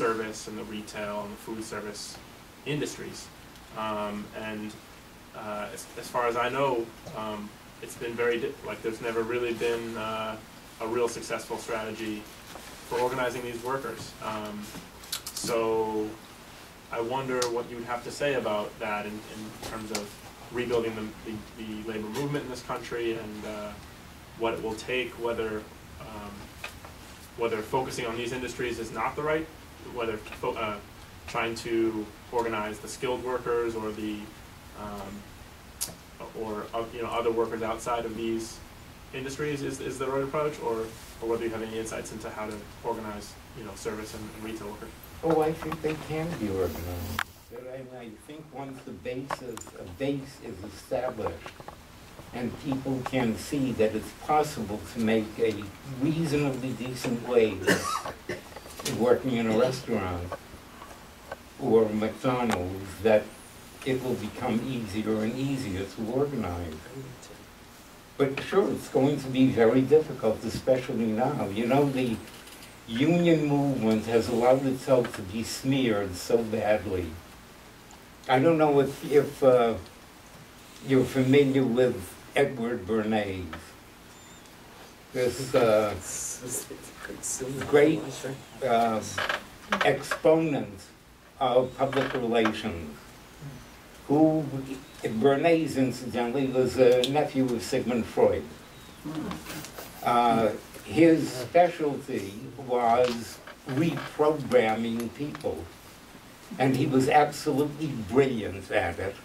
service and the retail and the food service industries. As far as I know, it's been there's never really been a real successful strategy for organizing these workers. So I wonder what you would have to say about that in terms of rebuilding the labor movement in this country, and what it will take, whether focusing on these industries is not the right, whether trying to organize the skilled workers or the other workers outside of these industries is the right approach, or whether you have any insights into how to organize service and retail workers. Oh, I think they can be organized. I think once a base is established, and people can see that it's possible to make a reasonably decent wage working in a restaurant or McDonald's, that it will become easier and easier to organize. But sure, it's going to be very difficult, especially now. You know, the union movement has allowed itself to be smeared so badly. I don't know if you're familiar with Edward Bernays, this great exponent of public relations, who, Bernays incidentally, was a nephew of Sigmund Freud. His specialty was reprogramming people, and he was absolutely brilliant at it.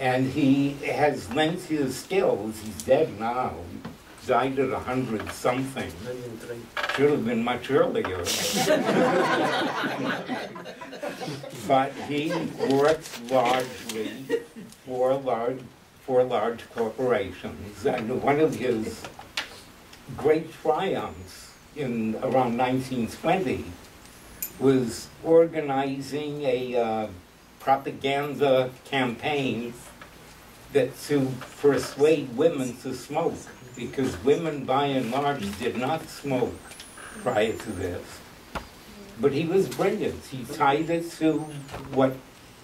And he has lent his skills. He's dead now. He died at 100-something. Should have been much earlier. But he worked largely for large corporations. And one of his great triumphs in around 1920 was organizing a propaganda campaign to persuade women to smoke, because women by and large did not smoke prior to this. But he was brilliant. He tied it to what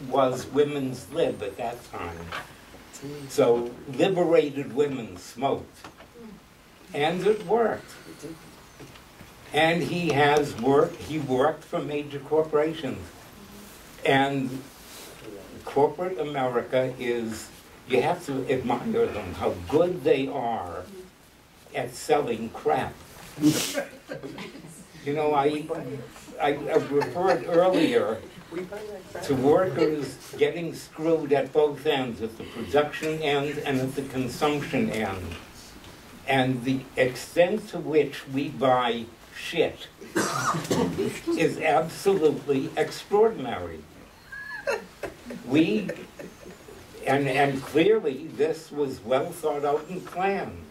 was women's lib at that time. So liberated women smoked. And it worked. And he worked for major corporations. And corporate America is, you have to admire them, how good they are at selling crap. You know, I referred earlier to workers getting screwed at both ends, at the production end and at the consumption end. And the extent to which we buy shit is absolutely extraordinary. And clearly this was well thought out and planned.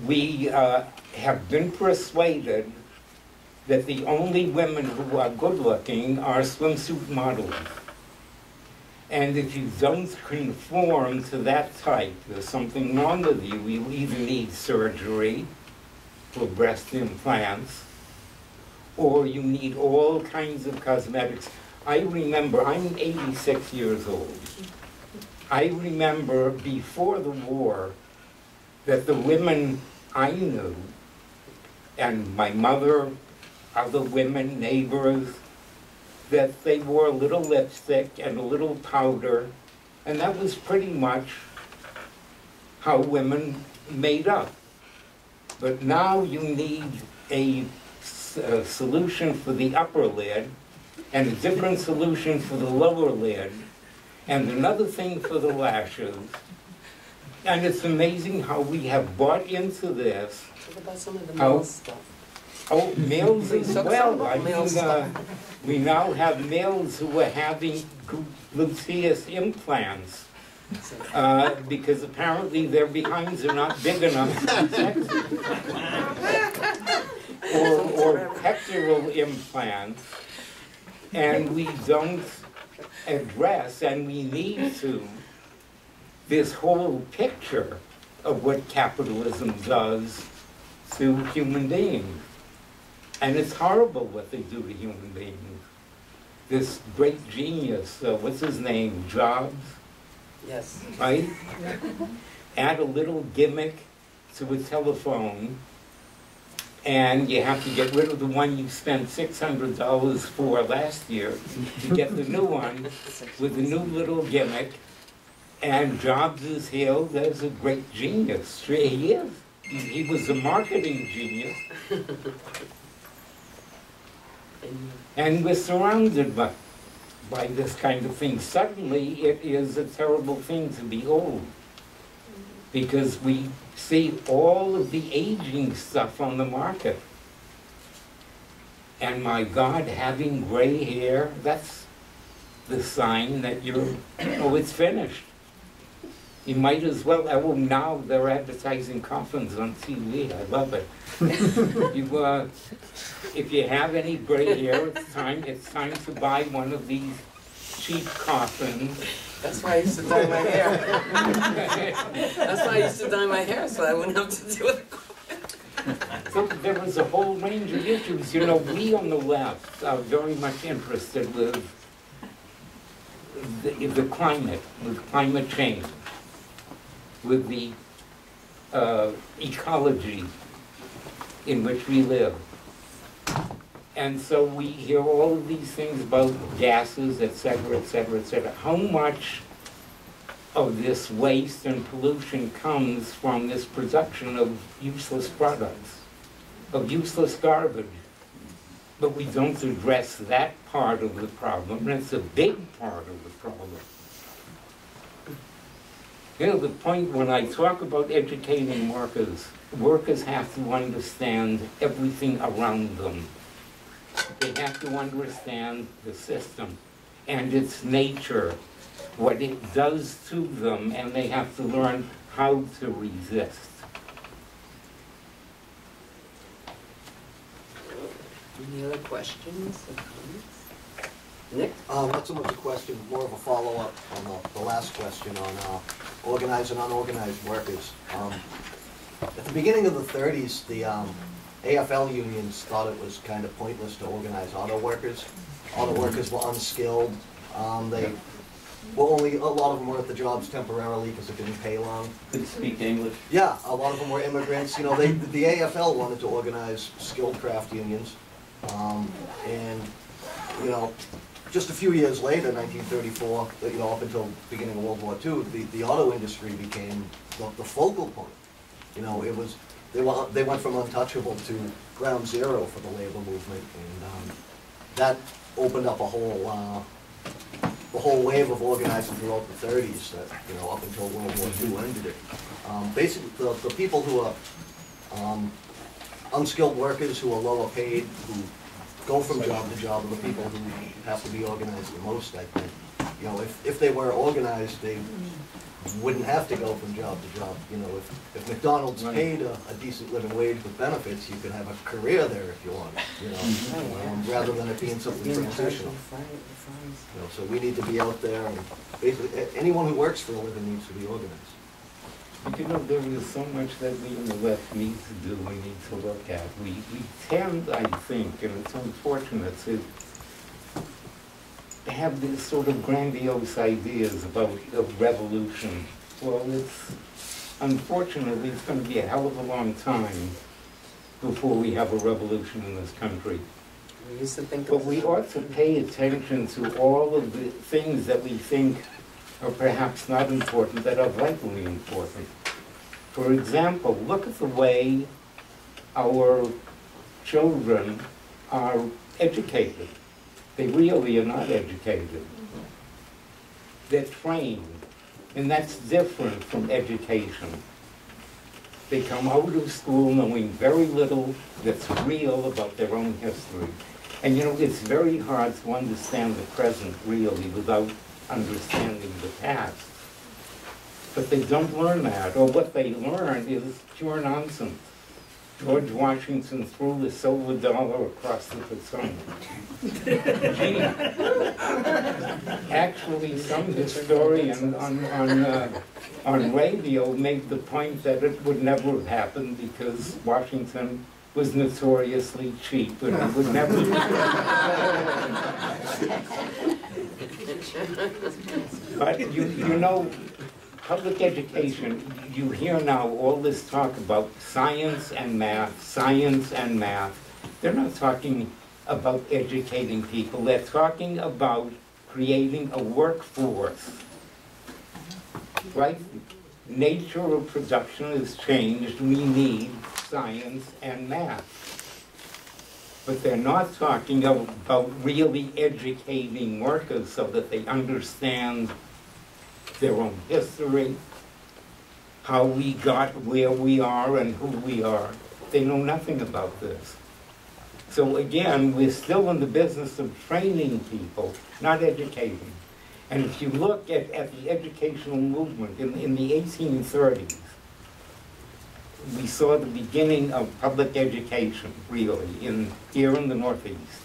We have been persuaded that the only women who are good looking are swimsuit models. And if you don't conform to that type, there's something wrong with you. You either need surgery for breast implants, or you need all kinds of cosmetics. I remember, I'm 86 years old. I remember before the war that the women I knew, and my mother, other women, neighbors, that they wore a little lipstick and a little powder, and that was pretty much how women made up. But now you need a solution for the upper lid, and a different solution for the lower lid, and another thing for the lashes. And it's amazing how we have bought into this. What about some of the male stuff? Oh, males as well. I mean, we now have males who are having gluteus implants because apparently their behinds are not big enough to be sexy. or pectoral implants. And we don't address, and we need to, this whole picture of what capitalism does to human beings. And it's horrible what they do to human beings. This great genius, what's his name, Jobs? Yes. Right? Add a little gimmick to a telephone, and you have to get rid of the one you spent $600 for last year to get the new one with the new little gimmick. And Jobs is hailed as a great genius. Sure, he is. He was a marketing genius. And we're surrounded by this kind of thing. Suddenly, it is a terrible thing to behold, because we see all of the aging stuff on the market. And my God, having gray hair, that's the sign that you're, oh, it's finished. You might as well, oh, now they're advertising coffins on TV. I love it. If you have any gray hair, it's time to buy one of these cheap coffins. That's why I used to dye my hair. That's why I used to dye my hair, so I wouldn't have to deal with it. So there was a whole range of issues. You know, we on the left are very much interested with the climate, with climate change, with the ecology in which we live. And so we hear all of these things about gases, et cetera, et cetera, et cetera. How much of this waste and pollution comes from this production of useless products, of useless garbage? But we don't address that part of the problem, and it's a big part of the problem. You know, the point when I talk about educating workers, workers have to understand everything around them. They have to understand the system and its nature, what it does to them, and they have to learn how to resist. Any other questions or comments? Nick? Not so much a question, more of a follow-up on the last question on organized and unorganized workers. At the beginning of the 30s, the AFL unions thought it was kind of pointless to organize auto workers. Auto workers were unskilled. They were only, a lot of them were at the jobs temporarily because it didn't pay long. Couldn't speak English. Yeah, a lot of them were immigrants. You know, the AFL wanted to organize skilled craft unions. And, you know, just a few years later, 1934, you know, up until the beginning of World War II, the auto industry became the focal point. You know, it was, they went from untouchable to ground zero for the labor movement, and that opened up a whole wave of organizing throughout the 30s that, you know, up until World War II ended it. Basically, the people who are unskilled workers, who are lower paid, who go from job to job, are the people who have to be organized the most, I think. You know, if they were organized, they wouldn't have to go from job to job. You know, if McDonald's paid a decent living wage with benefits, you could have a career there if you want, you know, rather than it being something transitional. You know, so we need to be out there, and basically anyone who works for a living needs to be organized. But you know, there is so much that we in the left need to do, we need to look at. We tend, I think, and it's unfortunate, to have these sort of grandiose ideas about a revolution. Well, unfortunately, it's going to be a hell of a long time before we have a revolution in this country. We used to think But we ought to pay attention to all of the things that we think are perhaps not important, that are vitally important. For example, look at the way our children are educated. They really are not educated. They're trained, and that's different from education. They come out of school knowing very little that's real about their own history. And you know, it's very hard to understand the present really without understanding the past. But they don't learn that, or what they learn is pure nonsense. George Washington threw the silver dollar across the Potomac. Gee, actually, some historian on radio made the point that it would never have happened because Washington was notoriously cheap, and it would never. But you know, public education, you hear now all this talk about science and math, science and math. They're not talking about educating people. They're talking about creating a workforce, right? Nature of production has changed. We need science and math. But they're not talking about really educating workers so that they understand their own history, how we got where we are and who we are. They know nothing about this. So again, we're still in the business of training people, not educating. And if you look at the educational movement in the 1830s, we saw the beginning of public education, really, here in the Northeast.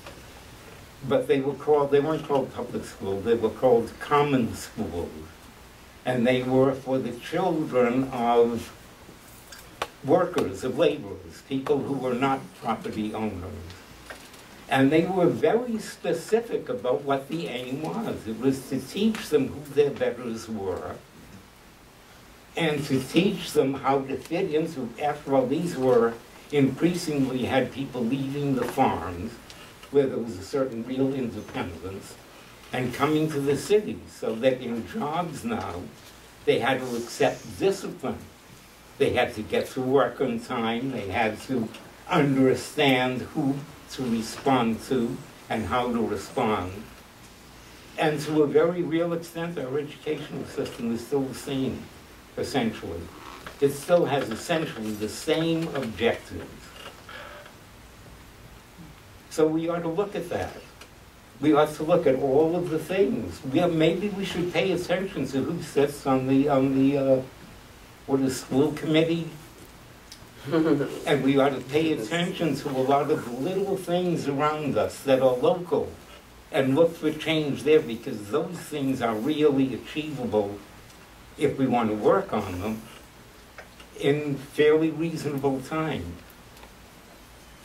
But they weren't called public schools, they were called common schools. And they were for the children of workers, of laborers, people who were not property owners. And they were very specific about what the aim was. It was to teach them who their betters were, and to teach them how to fit into, after all, these were increasingly had people leaving the farms, where there was a certain real independence, and coming to the cities, so that in jobs now, they had to accept discipline. They had to get to work on time, they had to understand who to respond to and how to respond. And to a very real extent, our educational system is still the same, essentially. It still has essentially the same objectives. So we ought to look at that. We ought to look at all of the things. Maybe we should pay attention to who sits on the school committee. And we ought to pay attention to a lot of the little things around us that are local and look for change there, because those things are really achievable if we want to work on them in fairly reasonable time.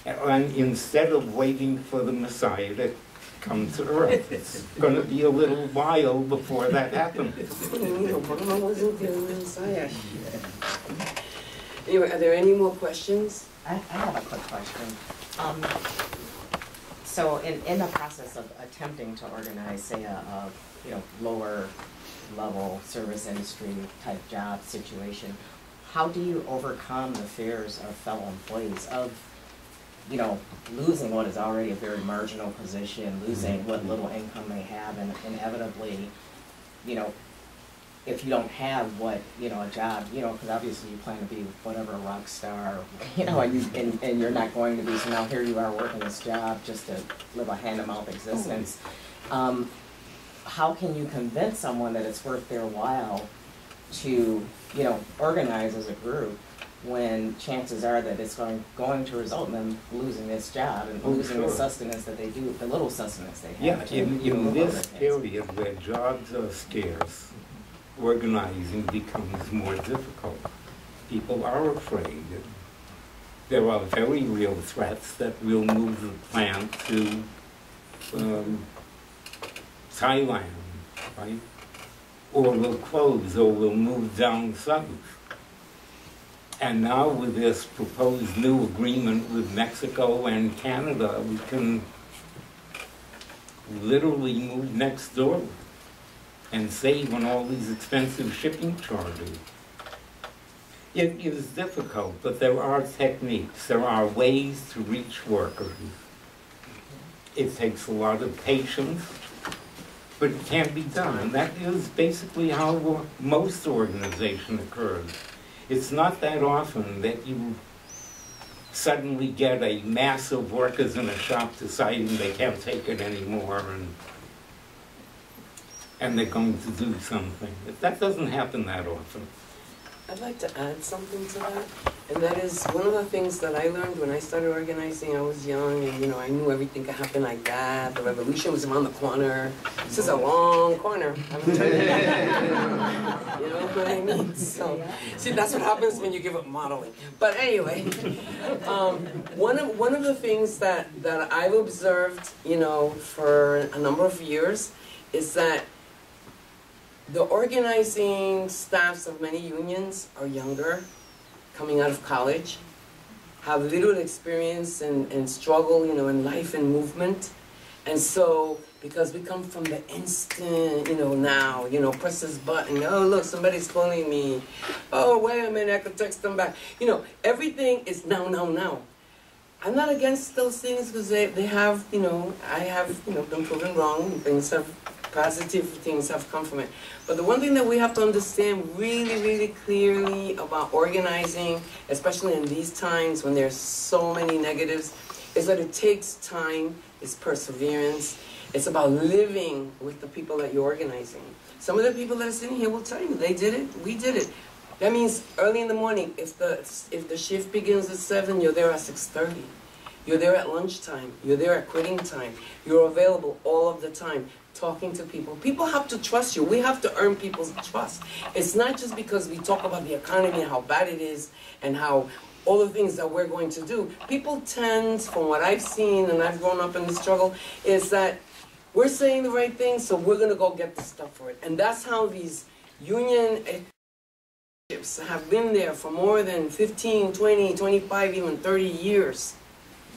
And instead of waiting for the Messiah to come to earth, it's going to be a little while before that happens. Obama wasn't the Messiah. Anyway, are there any more questions? I have a quick question. So in the process of attempting to organize, say, a lower level service industry type job situation, how do you overcome the fears of fellow employees of, losing what is already a very marginal position, losing what little income they have, and inevitably, if you don't have a job, because obviously you plan to be whatever, a rock star, and you're not going to be, so now here you are working this job just to live a hand-to-mouth existence. How can you convince someone that it's worth their while to, organize as a group when chances are that it's going to result in them losing this job and losing the sustenance that they do, the little sustenance they have? Yeah, in this period where jobs are scarce, organizing becomes more difficult. People are afraid. There are very real threats that will move the plant to Thailand, right? Or will close, or will move down south. And now with this proposed new agreement with Mexico and Canada, we can literally move next door and save on all these expensive shipping charges. It is difficult, but there are techniques. There are ways to reach workers. It takes a lot of patience, but it can be done. And that is basically how most organization occurs. It's not that often that you suddenly get a mass of workers in a shop deciding they can't take it anymore and they're going to do something. That doesn't happen that often. I'd like to add something to that, and that is one of the things that I learned when I started organizing. I was young, and you know, I knew everything could happen like that. The revolution was around the corner. This is a long corner. You know what I mean? So, see, that's what happens when you give up modeling. But anyway, one of the things that I've observed, you know, for a number of years, is that the organizing staffs of many unions are younger, coming out of college, have little experience and struggle, you know, in life and movement. And so, because we come from the instant, you know, now, you know, press this button, oh, look, somebody's calling me. Oh, wait a minute, I could text them back. You know, everything is now, now, now. I'm not against those things because they have, you know, I have, you know, been proven wrong, and things have, positive things have come from it. But the one thing that we have to understand really, really clearly about organizing, especially in these times when there's so many negatives, is that it takes time, it's perseverance, it's about living with the people that you're organizing. Some of the people that are sitting here will tell you, they did it, we did it. That means early in the morning, if the shift begins at 7, you're there at 6:30. You're there at lunchtime, you're there at quitting time, you're available all of the time, talking to people. People have to trust you. We have to earn people's trust. It's not just because we talk about the economy and how bad it is and how all the things that we're going to do. People tend, from what I've seen, and I've grown up in the struggle, is that we're saying the right thing, so we're going to go get the stuff for it. And that's how these union have been there for more than 15, 20, 25, even 30 years.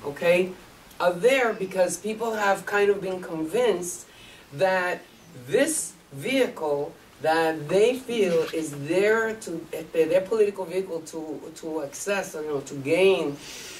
Okay, are there because people have kind of been convinced that this vehicle that they feel is their political vehicle to access, or, you know, to gain,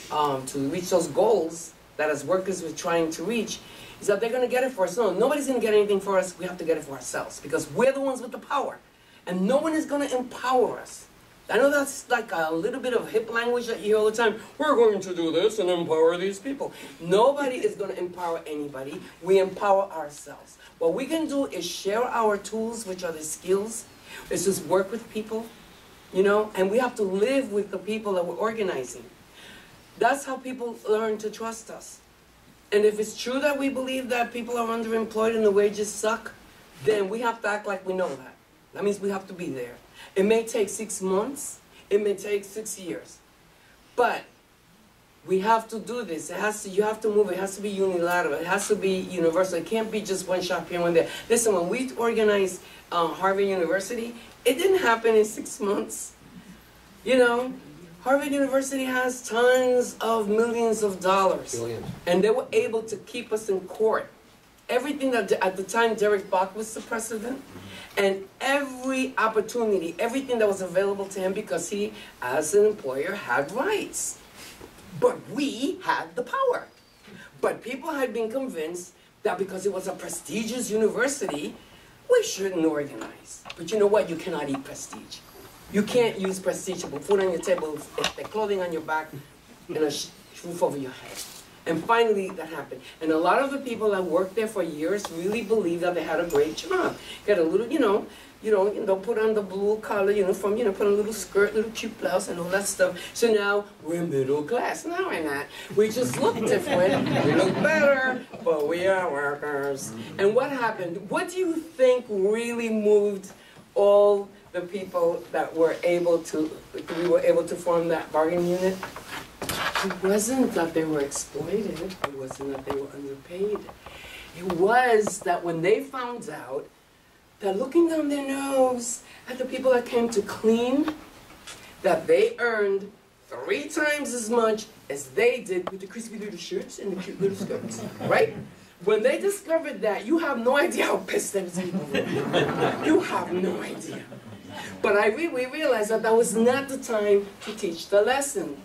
to reach those goals that as workers we're trying to reach, is that they're going to get it for us. No, nobody's going to get anything for us. We have to get it for ourselves because we're the ones with the power, and no one is going to empower us. I know that's like a little bit of hip language that you hear all the time. We're going to do this and empower these people. Nobody is going to empower anybody. We empower ourselves. What we can do is share our tools, which are the skills. It's just work with people, you know, and we have to live with the people that we're organizing. That's how people learn to trust us. And if it's true that we believe that people are underemployed and the wages suck, then we have to act like we know that. That means we have to be there. It may take 6 months, it may take 6 years, but we have to do this. You have to move. It has to be unilateral. It has to be universal. It can't be just one shop here, one there. Listen, when we organized Harvard University, it didn't happen in 6 months. You know, Harvard University has tons of millions of dollars, Billions. and they were able to keep us in court. Everything that at the time Derek Bach was the president, and every opportunity, everything that was available to him, because he, as an employer, had rights. But we had the power. But people had been convinced that because it was a prestigious university, we shouldn't organize. But you know what? You cannot eat prestige. You can't use prestige to put food on your table, the clothing on your back, and a roof over your head. And finally, that happened. And a lot of the people that worked there for years really believed that they had a great job. Got a little, you know, put on the blue collar uniform, you know, put on a little skirt, little cute blouse, and all that stuff. So now we're middle class. No, we're not. We just look different. We look better, but we are workers. And what happened? What do you think really moved all the people that we were able to form that bargaining unit? It wasn't that they were exploited. It wasn't that they were underpaid. It was that when they found out that looking down their nose at the people that came to clean, that they earned 3 times as much as they did with the crispy little shirts and the cute little skirts, right? When they discovered that, you have no idea how pissed those people were. You have no idea. But we realized that that was not the time to teach the lesson.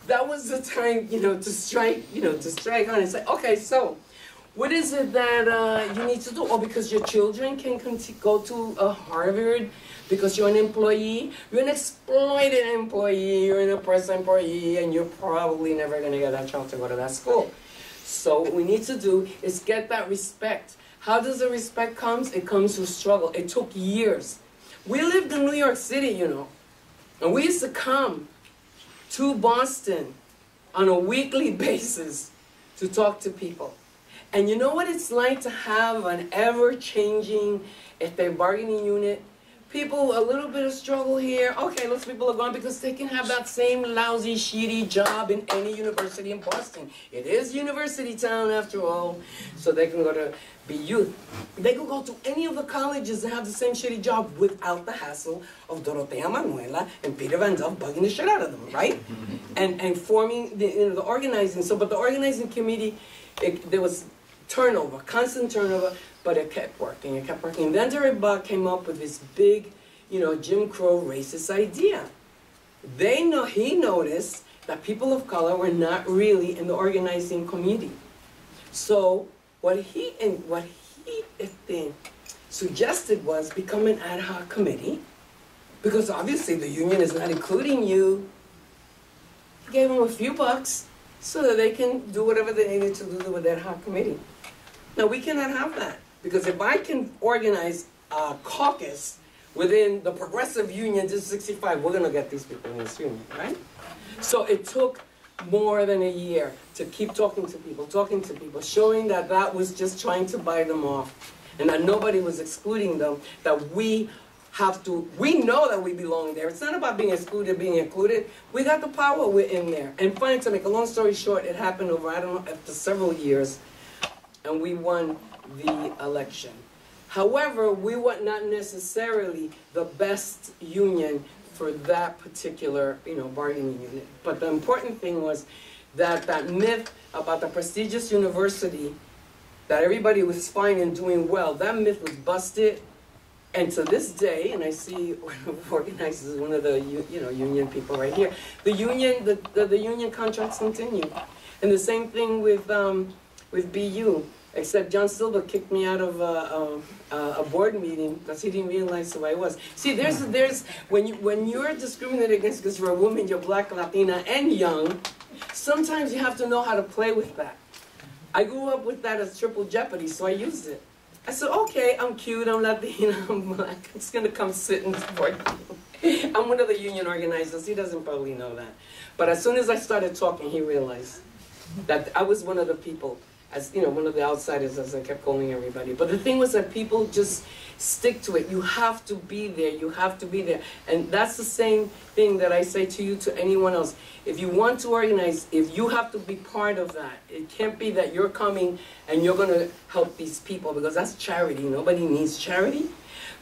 That was the time, you know, to strike on and say, okay, so what is it that you need to do? Or because your children can go to Harvard, because you're an employee, you're an exploited employee, you're an oppressed employee, and you're probably never going to get that child to go to that school. So what we need to do is get that respect. How does the respect come? It comes through struggle. It took years. We lived in New York City, you know. And we used to come to Boston on a weekly basis to talk to people. And you know what it's like to have an ever-changing, if they're bargaining unit, people, a little bit of struggle here, okay, those people are gone because they can have that same lousy, shitty job in any university in Boston. It is university town after all, so they can go to BU. They can go to any of the colleges that have the same shitty job without the hassle of Dorotea Manuela and Peter Van Delft bugging the shit out of them, right? And forming the organizing. So, but the organizing committee, there was turnover, constant turnover, but it kept working, it kept working. And then Derek Buck came up with this big, Jim Crow racist idea. He noticed that people of color were not really in the organizing community. So what he suggested was become an ad hoc committee, because obviously the union is not including you. He gave them a few bucks so that they can do whatever they needed to do with that ad hoc committee. Now, we cannot have that, because if I can organize a caucus within the Progressive Union District 65, we're going to get these people in this union, right? So it took more than a year to keep talking to people, showing that that was just trying to buy them off, and that nobody was excluding them, that we know that we belong there. It's not about being excluded, being included. We got the power, we're in there. And finally, to make a long story short, it happened over, after several years, and we won the election. However, we were not necessarily the best union for that particular, bargaining unit. But the important thing was that that myth about the prestigious university, that everybody was fine and doing well, that myth was busted. And to this day, and I see one of the organizers, one of the union people right here, the union contracts continue, and the same thing with BU. Except John Silva kicked me out of a board meeting because he didn't realize who I was. See, there's when you're discriminated against because you're a woman, you're black, Latina, and young, sometimes you have to know how to play with that. I grew up with that as triple jeopardy, so I used it. I said, okay, I'm cute, I'm Latina, I'm black, I'm just gonna come sit in this board meeting. I'm one of the union organizers, he doesn't probably know that. But as soon as I started talking, he realized that I was one of the people, as one of the outsiders, as I kept calling everybody. But the thing was that people just stick to it. You have to be there, you have to be there. And that's the same thing that I say to you, to anyone else. If you want to organize, if you have to be part of that, it can't be that you're coming and you're gonna help these people, because that's charity. Nobody needs charity.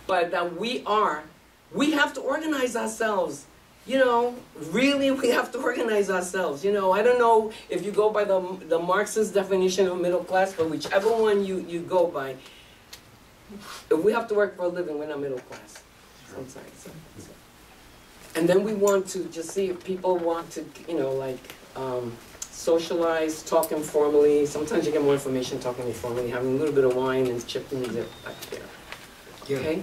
But that we have to organize ourselves. Really, we have to organize ourselves. I don't know if you go by the Marxist definition of middle class, but whichever one you go by, if we have to work for a living, we're not middle class. I'm sorry. And then we want to just see if people want to, socialize, talk informally. Sometimes you get more information talking informally, having a little bit of wine and chicken and dip back there. Okay?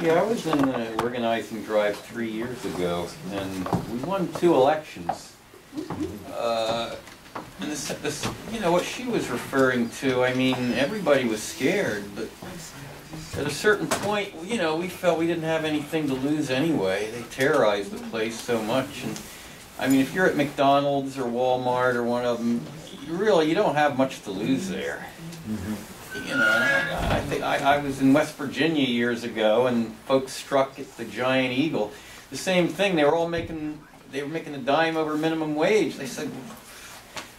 Yeah, I was in the organizing drive 3 years ago, and we won 2 elections. And this, what she was referring to, everybody was scared, but at a certain point, we felt we didn't have anything to lose anyway. They terrorized the place so much, and if you're at McDonald's or Walmart or one of them, you don't have much to lose there. I think I was in West Virginia years ago, and folks struck at the Giant Eagle. The same thing. They were making a dime over minimum wage. They said,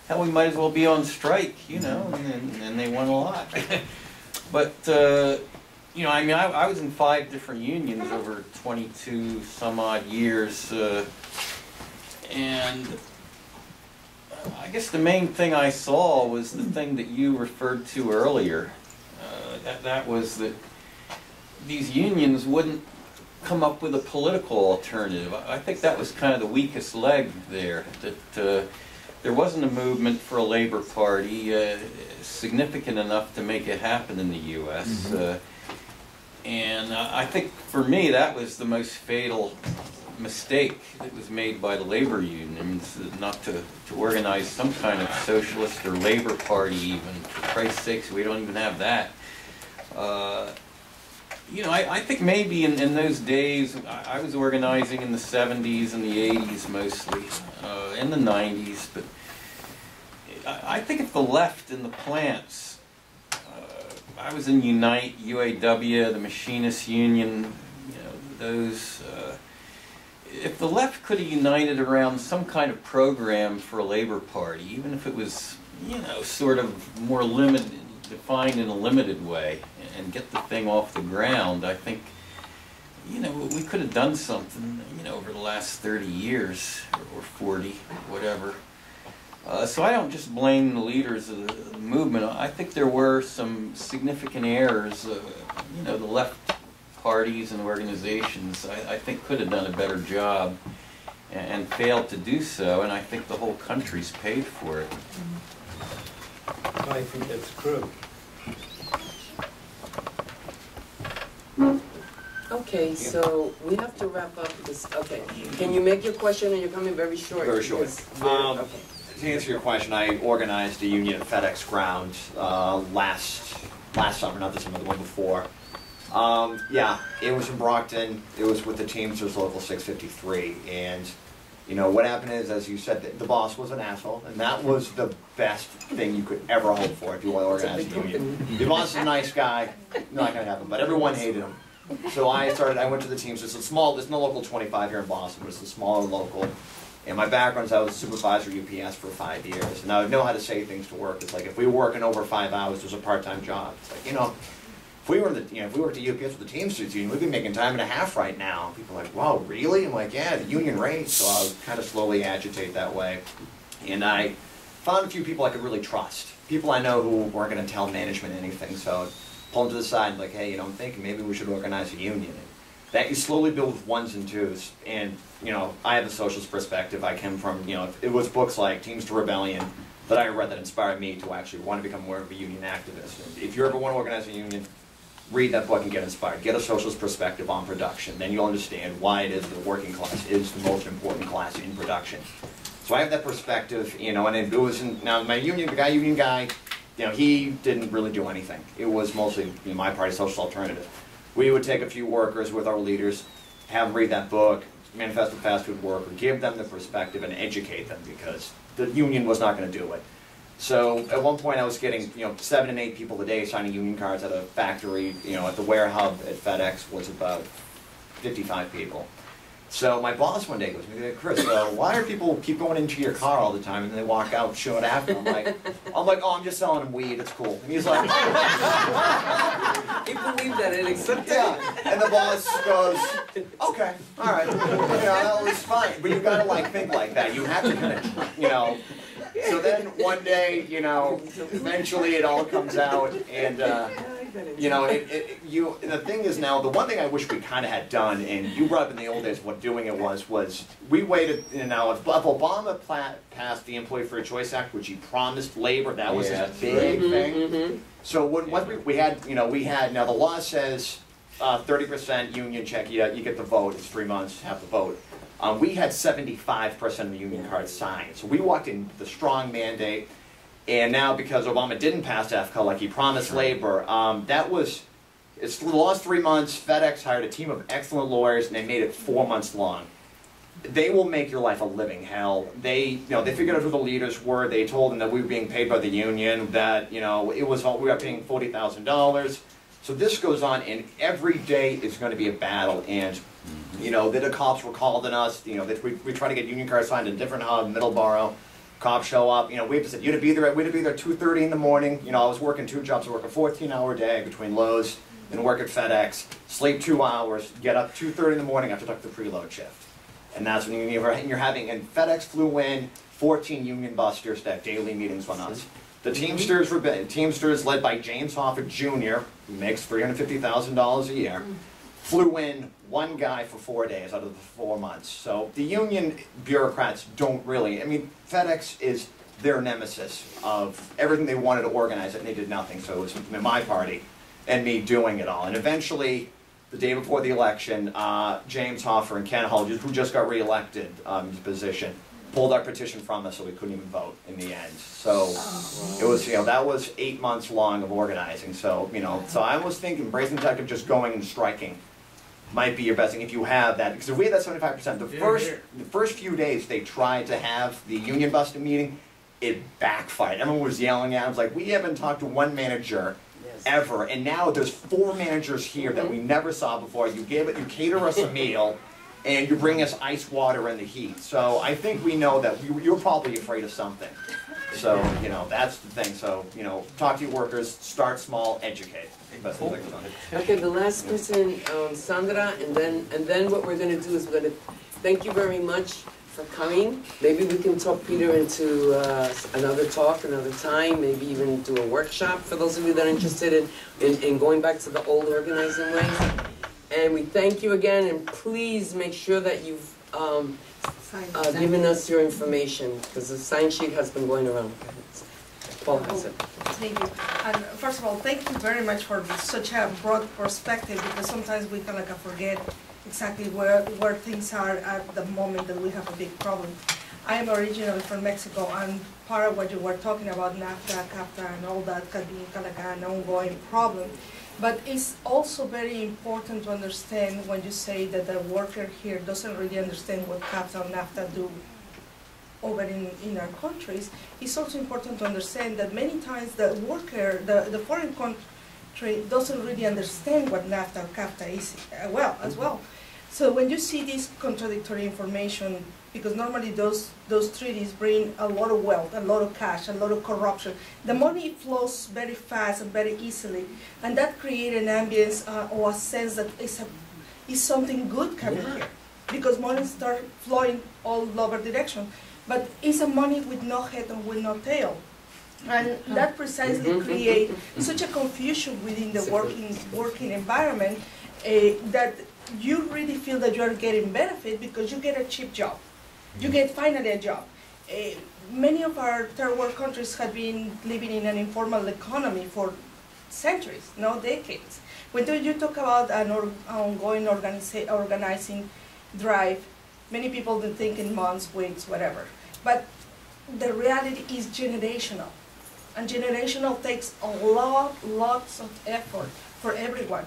"Hell, we might as well be on strike," and they won a lot. But I was in 5 different unions over 22 some odd years, and I guess the main thing I saw was the thing that you referred to earlier. That was that these unions wouldn't come up with a political alternative. I think that was kind of the weakest leg there, that there wasn't a movement for a labor party significant enough to make it happen in the U.S. And I think for me that was the most fatal mistake that was made by the labor unions, not to organize some kind of socialist or labor party even. For Christ's sakes, we don't even have that. you know, I think maybe in those days, I was organizing in the 70s and the 80s mostly, in the 90s, but I think if the left in the plants, I was in Unite, UAW, the Machinists Union, you know, those, if the left could have united around some kind of program for a Labor Party, even if it was, you know, sort of more limited, defined in a limited way, and get the thing off the ground, I think, you know, we could have done something, you know, over the last 30 years, or 40, whatever. So I don't just blame the leaders of the movement. I think there were some significant errors, you know, the left parties and organizations, I think could have done a better job and failed to do so, and I think the whole country's paid for it. I think that's true. Okay, so we have to wrap up this, okay. Can you make your question, and you're coming very short? Very short. because okay. To answer your question, I organized a union at FedEx ground last summer, not this summer, the one before. Yeah, it was in Brockton. It was with the Teamsters Local 653, and you know what happened is, as you said, the boss was an asshole, and that was the best thing you could ever hope for if you want to organize a union. The boss is a nice guy, not going to happen, but everyone hated him. So I went to the Teamsters. It's small. There's no local 25 here in Boston, but it's a smaller local. And my background is I was a supervisor at UPS for 5 years, and I would know how to say things to work. It's like if we were working over 5 hours, there's a part-time job. It's like, you know, if we were if we worked at UPS with the Teamsters union, we'd be making time and a half right now. People are like, wow, really? I'm like, yeah, the union rate. So I would kind of slowly agitate that way, and I found a few people I could really trust. People I know who weren't going to tell management anything. So I'd pull them to the side, and like, hey, you know, I'm thinking maybe we should organize a union. And that you slowly build with ones and twos, and you know, I have a socialist perspective. I came from, you know, it was books like Teamster Rebellion that I read that inspired me to actually want to become more of a union activist. And if you ever want to organize a union, read that book and get inspired. Get a socialist perspective on production. Then you'll understand why it is the working class is the most important class in production. So I have that perspective, you know, and it was, now my union guy, you know, he didn't really do anything. It was mostly, you know, my party, Social Alternative. We would take a few workers with our leaders, have them read that book, Manifesto of Fast Food Worker, give them the perspective and educate them, because the union was not going to do it. So at one point I was getting, you know, 7 and 8 people a day signing union cards at a factory, you know, at the warehouse at FedEx was about 55 people. So my boss one day goes, Chris, why are people keep going into your car all the time and then they walk out short after? I'm like, oh, I'm just selling them weed, it's cool. And he's like, He believed that and accepted it. yeah. And the boss goes, okay, all right, you know, that was fine. But you gotta like think like that. You have to kind of, you know. So then one day, you know, eventually it all comes out, and you know, the thing is now, the one thing I wish we kind of had done, and you brought up in the old days what doing it was we waited, you know, if Obama passed the Employee Free Choice Act, which he promised labor, that was a big thing. So what we had, you know, now the law says 30% union check, you get the vote, it's 3 months, have the vote. We had 75% of the union cards signed. So we walked in with a strong mandate, and now because Obama didn't pass AFL like he promised labor, it's the last 3 months, FedEx hired a team of excellent lawyers, and they made it 4 months long. They will make your life a living hell. They figured out who the leaders were. They told them that we were being paid by the union, that, you know, we were paying $40,000. So this goes on, and every day is going to be a battle, and you know, the cops were calling us, you know, we try to get union cards signed in a different hub, Middleborough. Cops show up, you know, we have to say, we had to be there at 2:30 in the morning. You know, I was working 2 jobs. I work a 14-hour day between Lowe's and work at FedEx, sleep 2 hours, get up 2:30 in the morning after the preload shift. And that's when you're having, and FedEx flew in 14 union busters to have daily meetings with us. The Teamsters led by James Hoffa Jr., who makes $350,000 a year, flew in 1 guy for 4 days out of the 4 months. So the union bureaucrats don't really, I mean, FedEx is their nemesis of everything they wanted to organize it, and they did nothing. So it was my party and me doing it all. And eventually, the day before the election, James Hoffa and Ken Hull, who just got reelected in his position, pulled our petition from us, so we couldn't even vote in the end. So it was, that was 8 months long of organizing. So, so I was thinking Brazen Detective just going and striking might be your best thing if you have that. Because if we had that 75%, the first few days they tried to have the union busting meeting, it backfired. Everyone was yelling at us like, we haven't talked to one manager ever, and now there's 4 managers here that we never saw before. You cater us a meal, and you bring us ice water in the heat. So I think we know that you're probably afraid of something. So, that's the thing. So, talk to your workers, start small, educate. That's the thing. Okay, the last person, Sandra, and then what we're going to do is we're going to thank you very much for coming. Maybe we can talk Peter into another talk, another time, maybe even do a workshop for those of you that are interested in going back to the old organizing ways. And we thank you again, and please make sure that you've given us your information, because the sign sheet has been going around. Paul has it. Thank you. And first of all, thank you very much for such a broad perspective, because sometimes we kind of forget exactly where things are at the moment that we have a big problem. I am originally from Mexico, and part of what you were talking about, NAFTA, CAFTA, and all that can be kind of an ongoing problem. But it's also very important to understand when you say that the worker here doesn't really understand what CAFTA and NAFTA do over in our countries. It's also important to understand that many times the worker, the foreign country doesn't really understand what NAFTA or CAFTA is as well. So when you see this contradictory information, because normally those treaties bring a lot of wealth, a lot of cash, a lot of corruption. The money flows very fast and very easily, and that creates an ambience or a sense that is something good coming here, because money starts flowing all over direction. But it's a money with no head and with no tail. And that precisely creates such a confusion within the working environment that you really feel that you are getting benefit because you get a cheap job. You get finally a job. Many of our third world countries have been living in an informal economy for centuries, no decades. When you talk about an ongoing organizing drive, many people do think in months, weeks, whatever. But the reality is generational. And generational takes lots of effort for everyone.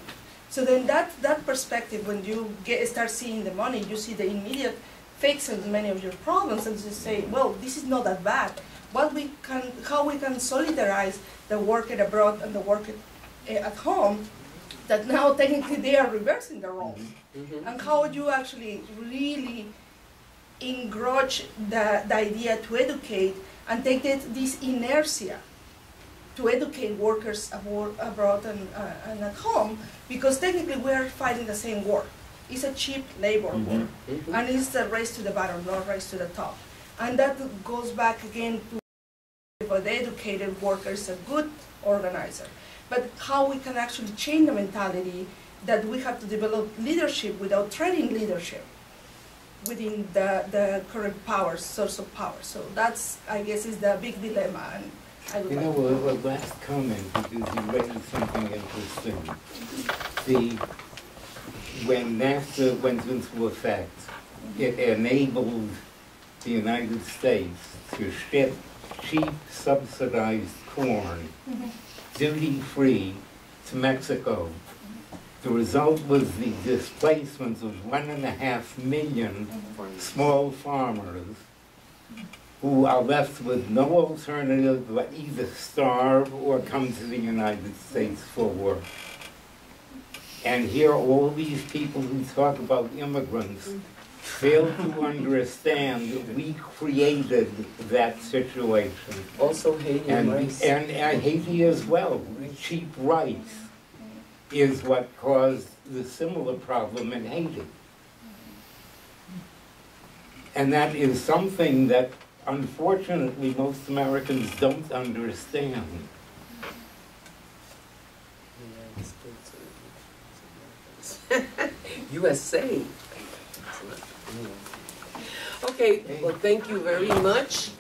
So then that perspective, when you start seeing the money, you see the immediate fixes many of your problems, and you say, well, this is not that bad. How we can solidarize the worker abroad and the worker at home, that now technically they are reversing the roles. And how would you actually really encourage the idea to educate and take this inertia to educate workers abroad and at home, because technically we are fighting the same war. It's a cheap labor war, and it's the race to the bottom, not race to the top. And that goes back again to the educated worker is a good organizer. But how we can actually change the mentality that we have to develop leadership without training leadership within the current source of power. So that's, I guess, is the big dilemma. And I would a last comment, because you raised something interesting. When NAFTA went into effect, it enabled the United States to ship cheap subsidized corn, duty-free, to Mexico. The result was the displacement of 1.5 million small farmers who are left with no alternative but either starve or come to the United States for work. And here all these people who talk about immigrants fail to understand that we created that situation. Also Haiti and rice. And Haiti as well. Cheap rice is what caused the similar problem in Haiti. And that is something that, unfortunately, most Americans don't understand. USA. Okay, well, thank you very much.